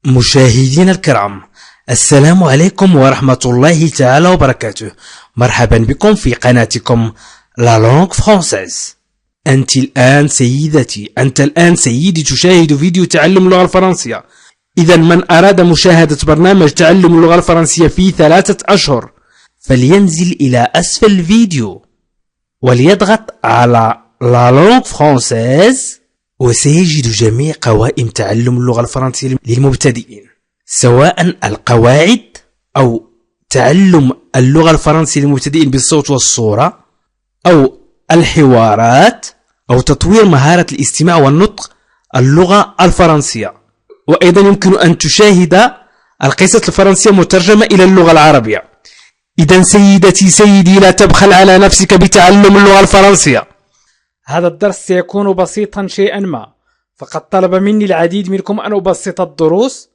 مشاهدينا الكرام، السلام عليكم ورحمة الله تعالى وبركاته. مرحبا بكم في قناتكم لا لونغ فرانسيز. أنت الآن سيدتي، أنت الآن سيدي تشاهد فيديو تعلم اللغة الفرنسية. إذا من أراد مشاهدة برنامج تعلم اللغة الفرنسية في 3 أشهر فلينزل إلى أسفل الفيديو وليضغط على لا لونغ فرانسيز، وسيجد جميع قوائم تعلم اللغة الفرنسية للمبتدئين، سواء القواعد أو تعلم اللغة الفرنسية للمبتدئين بالصوت والصورة، أو الحوارات، أو تطوير مهارة الاستماع والنطق اللغة الفرنسية. وأيضا يمكن أن تشاهد القصص الفرنسية مترجمة إلى اللغة العربية. إذا سيدتي سيدي، لا تبخل على نفسك بتعلم اللغة الفرنسية. هذا الدرس سيكون بسيطا شيئا ما، فقد طلب مني العديد منكم أن أبسط الدروس.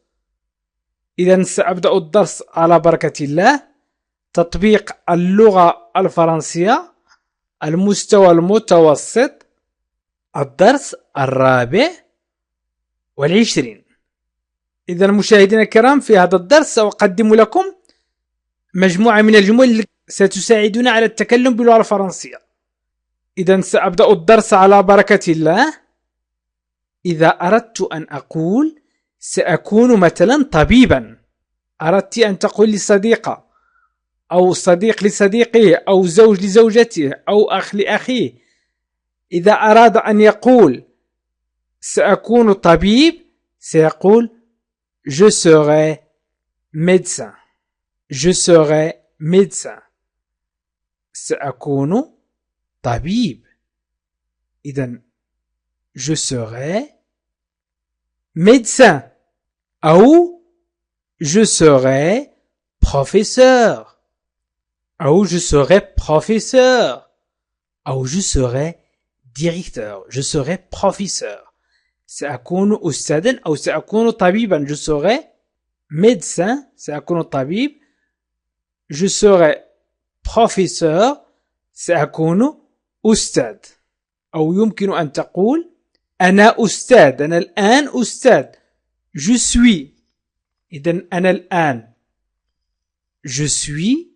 إذا سأبدأ الدرس على بركة الله. تطبيق اللغة الفرنسية، المستوى المتوسط، الدرس 24. إذا مشاهدينا الكرام، في هذا الدرس سأقدم لكم مجموعة من الجمل التي ستساعدنا على التكلم باللغة الفرنسية. إذا سأبدأ الدرس على بركة الله. إذا أردت أن أقول سأكون مثلا طبيبا، أردت أن تقول لصديقة أو صديق لصديقه أو زوج لزوجته أو أخ لأخيه، إذا أراد أن يقول سأكون طبيب سيقول Je serai médecin. Je serai médecin. سأكون طبيب. إذن je serai médecin أو je serai professeur أو je serai professeur أو je serai directeur. Je serai professeur. سأكون أستاذا أو سأكون طبيبا. Je serai médecin. سأكون طبيب. Je serai professeur. سأكون أستاذ. أو يمكن أن تقول أنا أستاذ، أنا الآن أستاذ. Je suis. إذن أنا الآن je suis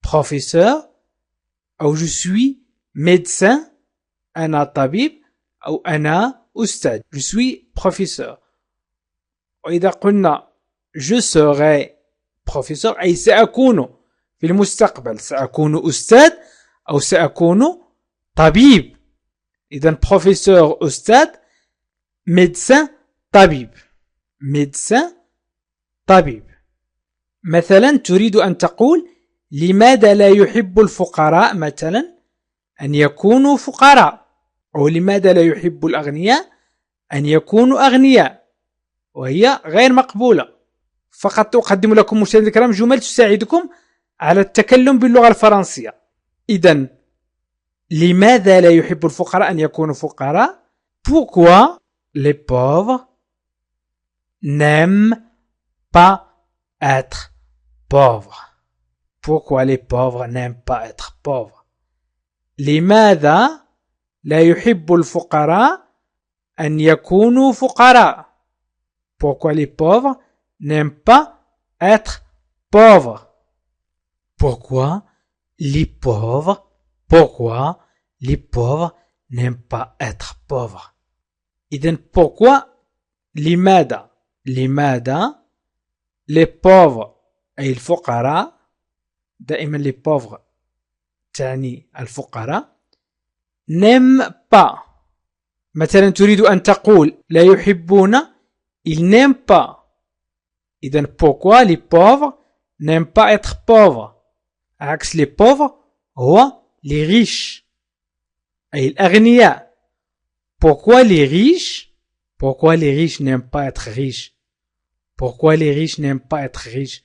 professeur أو je suis médecin، أنا طبيب أو أنا أستاذ. Je suis professeur. وإذا قلنا je serai professeur أي سأكون في المستقبل، سأكون أستاذ أو سأكون طبيب. إذن professeur أستاذ، médecin طبيب. médecin طبيب. مثلا تريد أن تقول لماذا لا يحب الفقراء مثلا أن يكونوا فقراء، أو لماذا لا يحب الأغنياء أن يكونوا أغنياء، وهي غير مقبولة. فقط أقدم لكم مشاهدينا الكرام جمل تساعدكم على التكلم باللغة الفرنسية. إذن لماذا لا يحب الفقراء أن يكونوا فقراء؟ Pourquoi les pauvres n'aiment pas être pauvres? Pourquoi les pauvres n'aiment pas être pauvres? لماذا لا يحب الفقراء أن يكونوا فقراء؟ Pourquoi les pauvres n'aiment pas être pauvres? Pourquoi les pauvres n'aiment pas être pauvres? إذن pourquoi لماذا les pauvres أي الفقراء، دائما les pauvres تعني الفقراء، n'aiment pas. مثلا تريد أن تقول لا يحبون، ils n'aiment pas. إذن pourquoi les pauvres n'aiment pas être pauvres؟ عكس les pauvres هو les riches أي الأغنياء. Pourquoi les riches n'aiment pas être riches? Pourquoi les riches n'aiment pas être riches؟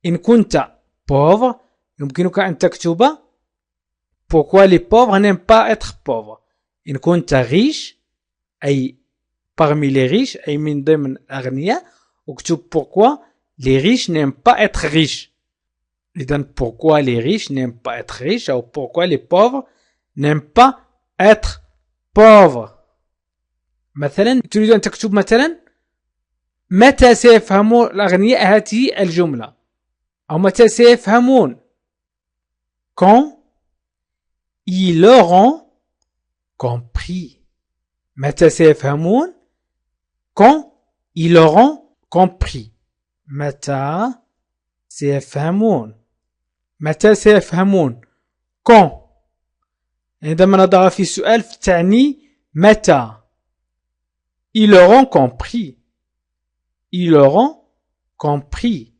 إن كنت pauvre يمكنك أن تكتب Pourquoi les pauvres n'aiment pas être pauvres؟ إن كنت riche أي parmi les riches أي من ضمن الأغنياء، اكتب Pourquoi les riches n'aiment pas être riches. إذن pourquoi les riches n'aiment pas être riches أو pourquoi les pauvres n'aiment pas être pauvres. مثلا تريد أن تكتب مثلا متى سيفهم الأغنياء هذه الجملة؟ أو متى سيفهمون؟ quand ils l'auront compris. متى سيفهمون؟ quand ils l'auront compris. متى سيفهمون؟ متى سيفهمون؟ quand عندما نضع في سؤال تعني متى. ils l'auront compris. ils l'auront compris.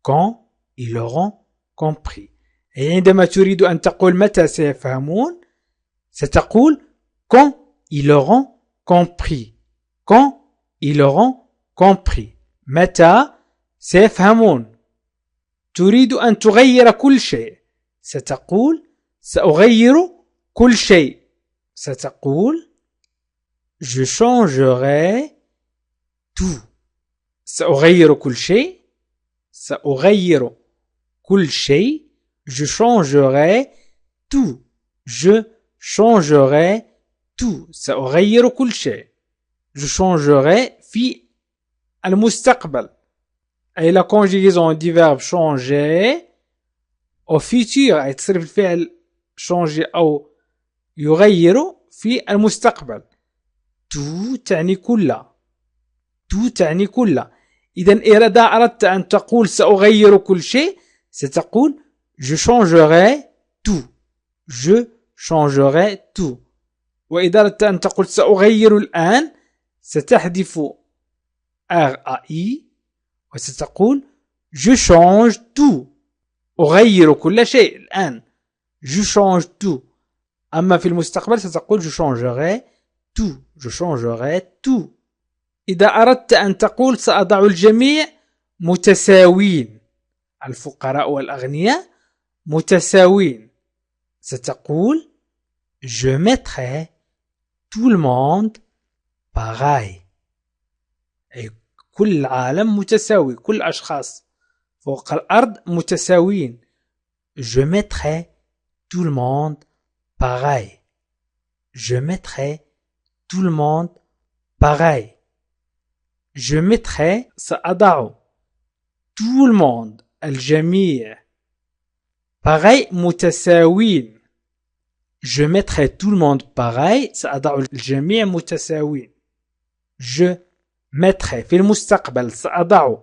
quand ils l'auront compris. أي عندما تريد أن تقول متى سيفهمون ستقول quand ils l'auront compris. quand ils l'auront compris. متى سيفهمون. تريد أن تغير كل شيء ستقول سأغير كل شيء. ستقول je changerai tout. سأغير كل شيء. سأغير كل شيء. je changerai tout. je changerai tout. سأغير كل شيء. je changerai في المستقبل أي la conjugaison du verbe changer au futur أي تصرف الفعل changer أو يغير في المستقبل. tout تعني كل. tout تعني كل. إذا إذا أردت أن تقول سأغير كل شيء ستقول je changerai tout. je changerai tout. وإذا أردت أن تقول سأغير الآن ستحذف RAI وستقول je change tout. أغير كل شيء الآن. je change tout. أما في المستقبل ستقول je changerai tout. je changerai tout. إذا أردت أن تقول سأضع الجميع متساوين الفقراء والأغنياء متساوين ستقول je mettrai tout le monde pareil. أي كل العالم متساوي. كل أشخاص فوق الأرض متساوين. je mettrai tout le monde pareil. je mettrai tout le monde pareil. je mettrai سأضع tout le monde الجميع pareil متساوين. je mettrai tout le monde pareil سأضع الجميع متساوين. je mettrai في المستقبل سأضع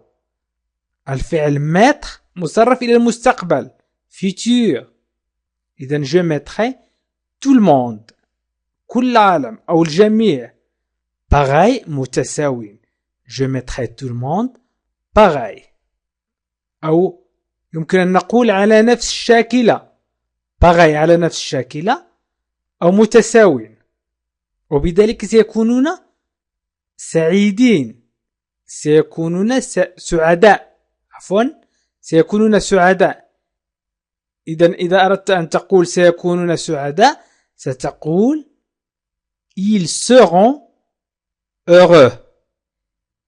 الفعل mettre مصرف إلى المستقبل futur. إذن je mettrai tout le monde كل العالم أو الجميع pareil متساوين. je mettrai tout le monde pareil. أو يمكن أن نقول على نفس الشاكلة pareil على نفس الشاكلة أو متساوين. وبذلك سيكونون سعيدين. سيكونون سعداء. عفوا سيكونون سعداء. إذا أردت أن تقول سيكونون سعداء ستقول ils seront heureux.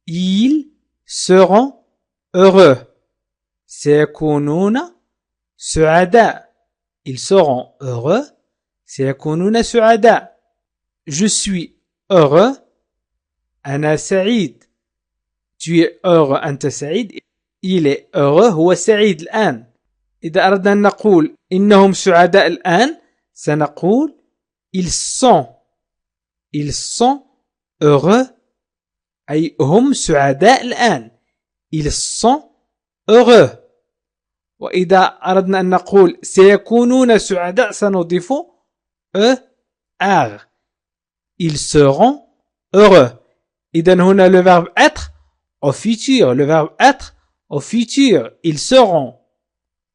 ils seront heureux. سيكونون سعداء. ils seront heureux. سيكونون سعداء. je suis heureux. أنا سعيد. tu es heureux أنت سعيد. il est heureux هو سعيد الآن. إذا أردنا أن نقول إنهم سعداء الآن سنقول ils sont heureux أي هم سعداء الآن. ils sont heureux. وإذا أردنا أن نقول سيكونون سعداء سنضيف ER. ils seront heureux. إذن هنا le verbe être au futur. le verbe être au futur. ils seront.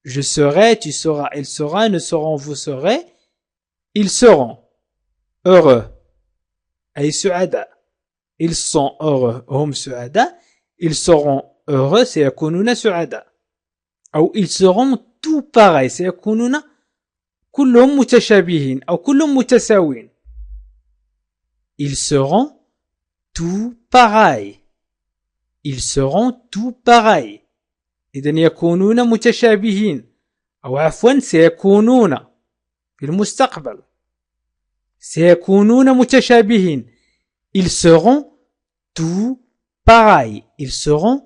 je serai, tu seras, il sera, nous serons, vous serez. ils seront heureux أي سعداء. ils sont heureux هم سعداء. ils seront heureux سيكونون سعداء. أو ils seront tout pareil سيكونون كلهم متشابهين أو كلهم متساوين. ils seront tout pareil. ils seront tout pareil. إذن يكونون متشابهين أو عفوا سيكونون في المستقبل سيكونون متشابهين. ils seront tout pareils. Ils seront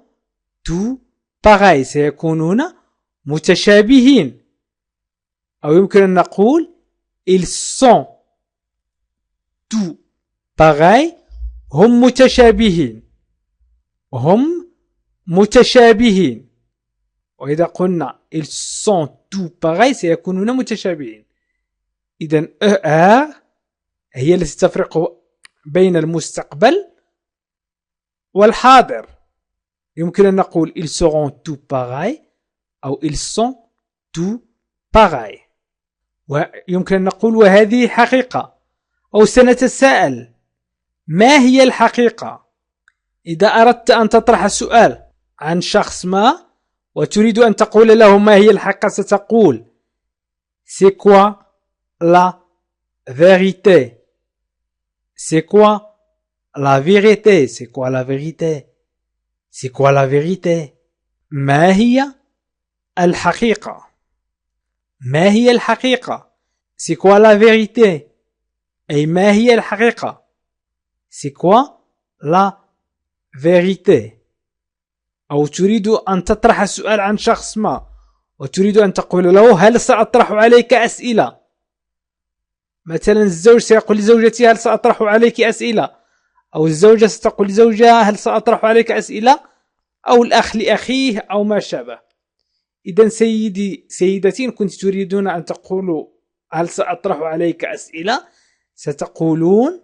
tous pareils. سيكونون متشابهين. أو يمكن أن نقول ils sont tous pareils. هم متشابهين. هم متشابهين. وإذا قلنا ils sont tous pareils سيكونون متشابهين. إذن ER هي التي تفرق بين المستقبل والحاضر. يمكن أن نقول ils seront tous pareils أو ils sont tous pareils. ويمكن أن نقول وهذه حقيقة أو سنتساءل ما هي الحقيقة. إذا أردت أن تطرح سؤال عن شخص ما وتريد أن تقول له ما هي الحقيقة ستقول c'est quoi la vérité. C'est quoi la vérité. C'est quoi la vérité. C'est quoi la vérité. ما هي الحقيقة. ما هي الحقيقة. C'est quoi la vérité. أي ما هي الحقيقة. C'est quoi la vérité. أو تريد أن تطرح السؤال عن شخص ما وتريد أن تقول له هل سأطرح عليك أسئلة. مثلا الزوج سيقول لزوجته هل سأطرح عليك أسئلة. أو الزوجة ستقول لزوجها هل سأطرح عليك أسئلة. أو الأخ لأخيه أو ما شابه. إذن سيدتي إن كنت تريدون أن تقولوا هل سأطرح عليك أسئلة ستقولون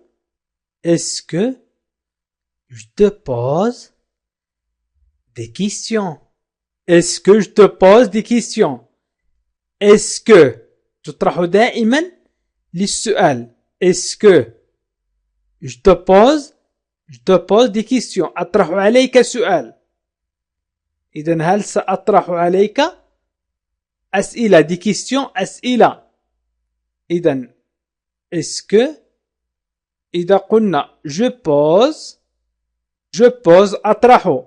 est-ce que je te pose des questions. Est-ce que je te pose des questions. Est-ce que تطرح دائما للسؤال. Est-ce que je te pose des questions. أطرح عليك سؤال. إذن هل سأطرح عليك أسئلة. des questions أسئلة. إذن est-ce que إذا قلنا je pose أطرح.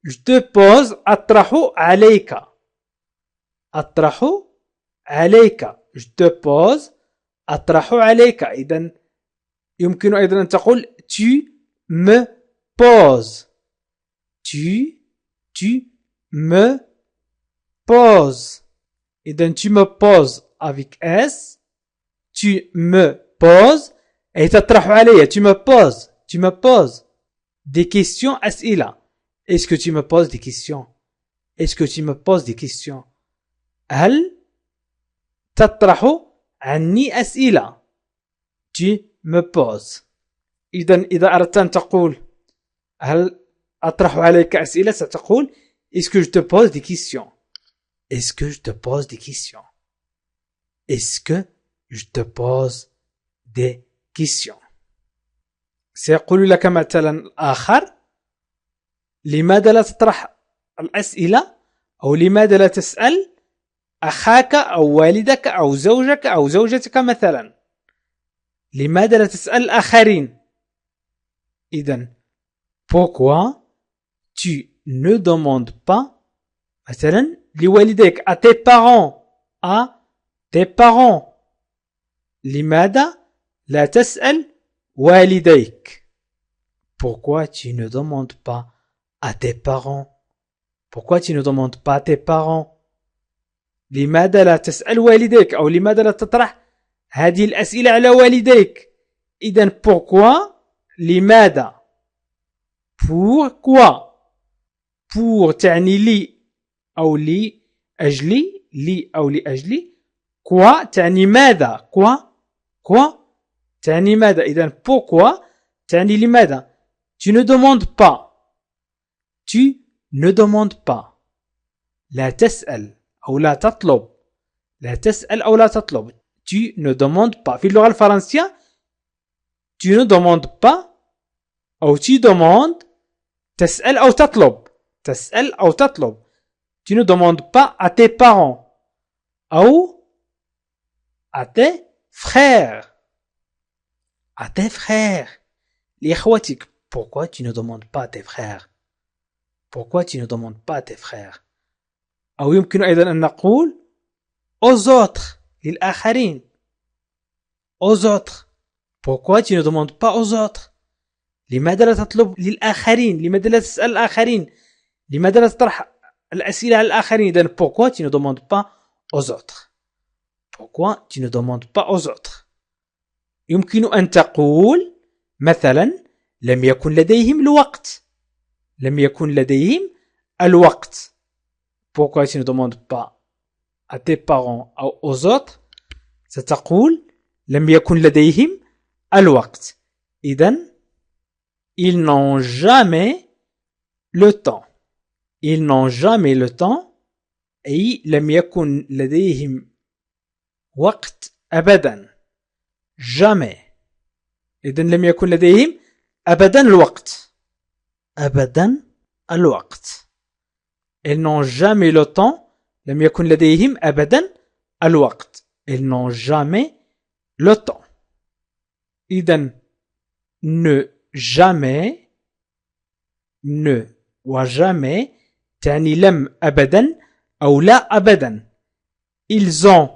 je te pose أطرح عليك. أطرح عليك. je te pose أطرح عليك. إذن يمكن أيضا أن تقول tu me poses. tu me poses. إذن tu me poses avec S. tu me poses أي تطرح علي. tu me poses des questions أسئلة. est-ce que tu me poses des questions. est-ce que tu me poses des questions. هل تطرح عني أسئلة. tu me poses. إذا أردت أن تقول هل أطرح عليك أسئلة ستقول est-ce que je te pose des questions. est-ce que je te pose des questions. est-ce que je te pose des questions. سيقول لك مثلا آخر لماذا لا تطرح الأسئلة أو لماذا لا تسأل أخاك أو والدك أو زوجك أو زوجتك مثلا. لماذا لا تسأل الآخرين. إذن pourquoi tu ne demandes pas مثلا لوالديك à tes parents. لماذا لا تسأل والديك. pourquoi tu ne demandes pas à tes parents. pourquoi tu ne demandes pas à tes parents. لماذا لا تسأل والديك أو لماذا لا تطرح هذه الأسئلة على والديك. إذن pourquoi لماذا. pourquoi. pour تعني لي أو لي أجلي. لي أو لأجلي. quoi تعني ماذا. quoi تعني ماذا. إذن pourquoi تعني لماذا. tu ne demandes pas. tu ne demandes pas. لا تسأل أو لا تطلب. لا تسأل أو لا تطلب. tu ne demandes pas. في اللغة الفرنسية tu ne demandes pas أو tu demandes تسأل أو تطلب. تسأل أو تطلب. tu ne demandes pas à tes parents أو à tes frères. à tes frères. لإخوتك. pourquoi tu ne demandes pas à tes frères. pourquoi tu ne demandes pas à tes frères. أو يمكن أيضا أن نقول aux autres. للآخرين. aux autres. pourquoi tu ne demandes pas aux autres. لماذا لا تطلب للآخرين؟ لماذا لا تسأل الآخرين؟ لماذا لا تطرح الأسئلة على الآخرين؟ إذن pourquoi tu ne demandes pas aux autres؟ pourquoi tu ne demandes pas aux autres؟ يمكن أن تقول مثلا لم يكن لديهم الوقت. لم يكن لديهم الوقت. pourquoi tu ne demandes pas à tes parents ou aux autres؟ ستقول لم يكن لديهم الوقت. إذن ils n'ont jamais le temps. Ils n'ont jamais le temps. أي لم يكن لديهم وقت أبدا. jamais. إذن لم يكن لديهم أبدا الوقت. أبدا الوقت. Ils n'ont jamais le temps. لم يكن لديهم أبدا الوقت. Ils n'ont jamais le temps. إذن ne jamais ne و jamais تعني لم أبدا أو لا أبدا. ils ont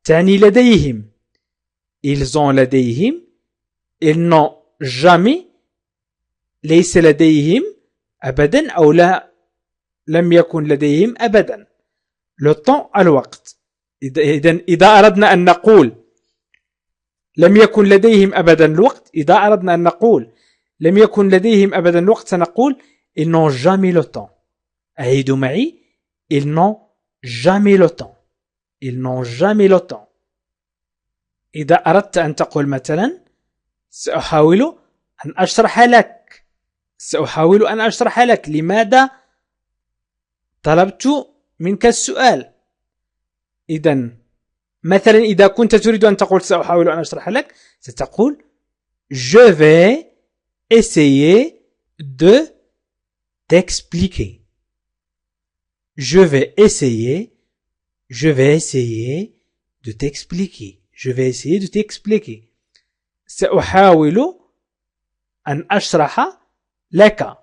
تعني لديهم. ils ont لديهم. ils n'ont jamais ليس لديهم أبدا أو لا لم يكن لديهم أبدا. le temps الوقت. إذا أردنا أن نقول لم يكن لديهم أبدا الوقت، إذا أردنا أن نقول لم يكن لديهم أبدا الوقت سنقول ils n'ont jamais le temps. أعيدوا معي ils n'ont jamais le temps. ils n'ont jamais le temps. إذا أردت أن تقول مثلا سأحاول أن أشرح لك. سأحاول أن أشرح لك لماذا طلبت منك السؤال. إذن مثلا إذا كنت تريد أن تقول سأحاول أن أشرح لك ستقول je vais essayer de t'expliquer. je vais essayer de t'expliquer. je vais essayer de t'expliquer. سأحاول أن أشرح لك.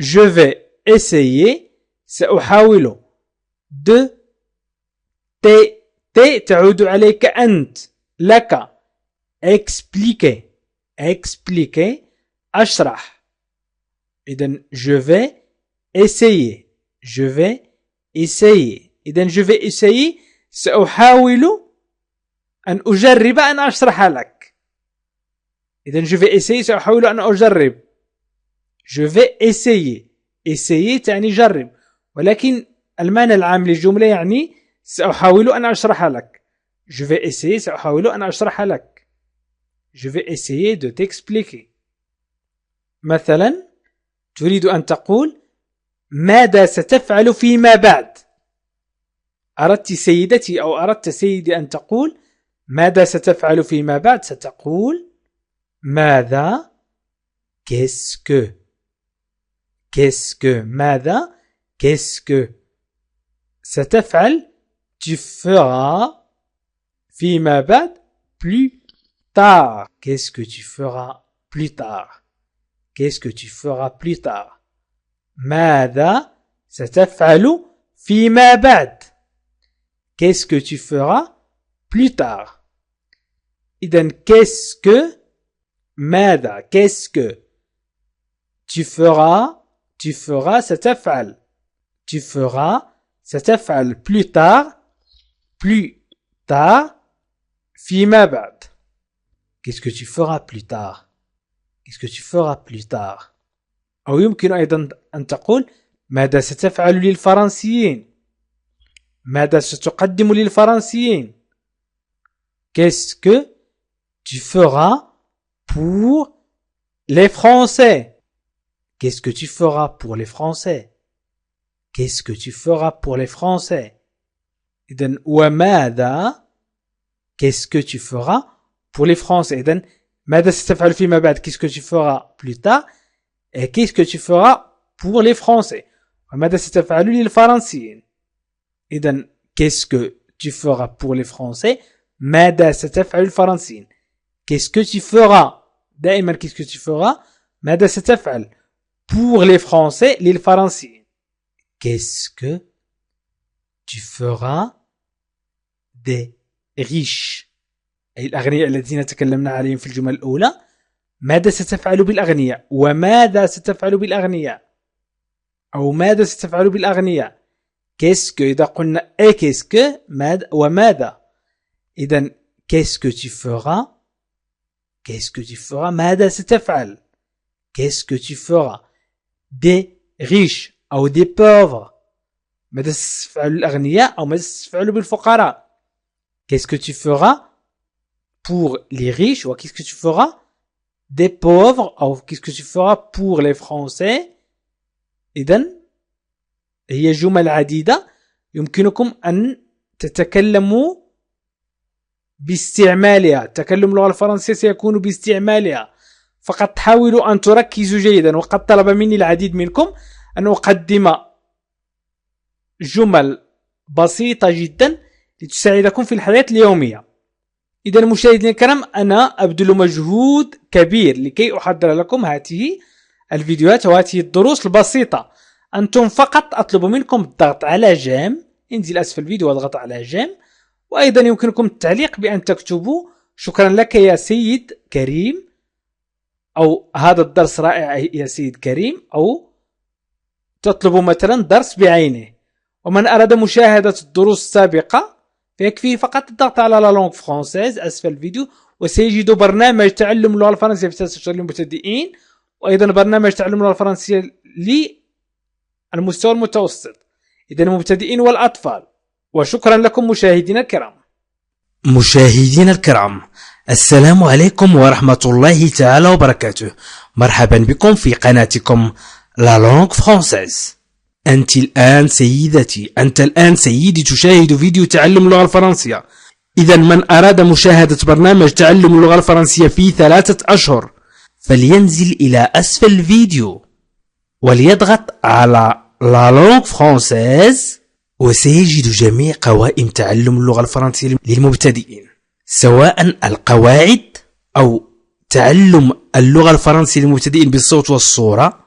je vais essayer سأحاول de تعود عليك أنت لك expliquer أشرح. إذن je vais essayer إذن je vais essayer سأحاول أن أجرب أن أشرح لك. إذن je vais essayer سأحاول أن أجرب. je vais essayer تعني جرب، ولكن المعنى العام للجملة يعني سأحاول أن أشرح لك. je vais essayer سأحاول أن أشرح لك. je vais essayer de t'expliquer. مثلا تريد أن تقول ماذا ستفعل فيما بعد؟ أردت سيدتي أو أردت سيدي أن تقول ماذا ستفعل فيما بعد؟ ستقول ماذا qu'est-ce que ماذا qu'est-ce que ستفعل tu feras فيما بعد plus tard. Qu'est-ce que tu feras plus tard? Qu'est-ce que tu feras plus tard? ماذا ستفعل فيما بعد؟ Qu'est-ce que tu feras plus tard? إذن qu'est-ce que ماذا qu'est-ce que tu feras ستفعل ستفعل plus tard فيما بعد. Qu'est-ce que tu feras plus tard? Qu'est-ce que tu feras plus tard? أو يمكن أيضا أن تقول ماذا ستفعل للفرنسيين؟ ماذا ستقدم للفرنسيين؟ Qu'est-ce que tu feras pour les Français? Qu'est-ce que tu feras pour les Français? Qu'est-ce que tu feras pour les Français? إذن وماذا qu'est-ce que tu feras pour les Français؟ إذن ماذا ستفعل فيما بعد؟ Qu'est-ce que tu feras plus tard? Et qu'est-ce que tu feras pour les Français؟ وماذا ستفعل للفرنسيين؟ إذن qu'est-ce que tu feras pour les Français؟ ماذا ستفعل الفرنسيين؟ Qu'est-ce que tu feras؟ دائما qu'est-ce que tu feras؟ ماذا ستفعل pour les Français للفرنسيين؟ Qu'est-ce que tu feras des riches? أي الأغنياء الذين تكلمنا عليهم في الجمل الأولى. ماذا ستفعل بالأغنياء؟ وماذا ستفعل بالأغنياء؟ أو ماذا ستفعل بالأغنياء؟ كيسكو إذا قلنا إيه كيسكو ماذا وماذا، إذن كيسكو tu feras، كيسكو tu feras ماذا ستفعل، كيسكو tu feras des riches أو des pauvres، ماذا ستفعل الأغنياء أو ماذا ستفعل بالفقراء. Qu'est-ce que tu feras pour les riches ou qu'est-ce que tu feras des pauvres أو qu'est-ce que tu feras pour les Français. إذن هي جمل عديدة يمكنكم أن تتكلموا باستعمالها. تكلم اللغة الفرنسية سيكون باستعمالها، فقط حاولوا أن تركزوا جيدا. وقد طلب مني العديد منكم أن أقدم جمل بسيطة جدا لتساعدكم في الحياة اليومية. إذا مشاهدينا الكرام، أنا أبذل مجهود كبير لكي أحضر لكم هذه الفيديوهات وهذه الدروس البسيطة. أنتم فقط أطلب منكم الضغط على جيم، انزل أسفل الفيديو واضغط على جيم. وأيضا يمكنكم التعليق بأن تكتبوا شكرا لك يا سيد كريم، أو هذا الدرس رائع يا سيد كريم، أو تطلبوا مثلا درس بعينه. ومن أراد مشاهدة الدروس السابقة فيكفيه فقط الضغط على لا لونغ فرونسيز أسفل الفيديو، وسيجد برنامج تعلم اللغة الفرنسية في 3 أشهر للمبتدئين، وأيضا برنامج تعلم اللغة الفرنسية للمستوى المتوسط، إذا المبتدئين والأطفال. وشكرا لكم مشاهدينا الكرام. مشاهدينا الكرام، السلام عليكم ورحمة الله تعالى وبركاته. مرحبا بكم في قناتكم لا لونغ فرونسيز. أنت الآن سيدتي، أنت الآن سيدي تشاهد فيديو تعلم اللغة الفرنسية. إذا من أراد مشاهدة برنامج تعلم اللغة الفرنسية في 3 أشهر فلينزل إلى أسفل الفيديو وليضغط على لا لونغ فرونسيز، وسيجد جميع قوائم تعلم اللغة الفرنسية للمبتدئين، سواء القواعد أو تعلم اللغة الفرنسية للمبتدئين بالصوت والصورة،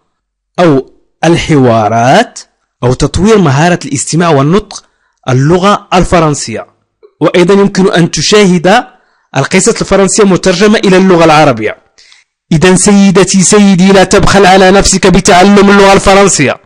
أو الحوارات، أو تطوير مهارة الاستماع والنطق اللغة الفرنسية. وأيضا يمكن أن تشاهد القصص الفرنسية مترجمة إلى اللغة العربية. إذا سيدتي سيدي، لا تبخل على نفسك بتعلم اللغة الفرنسية.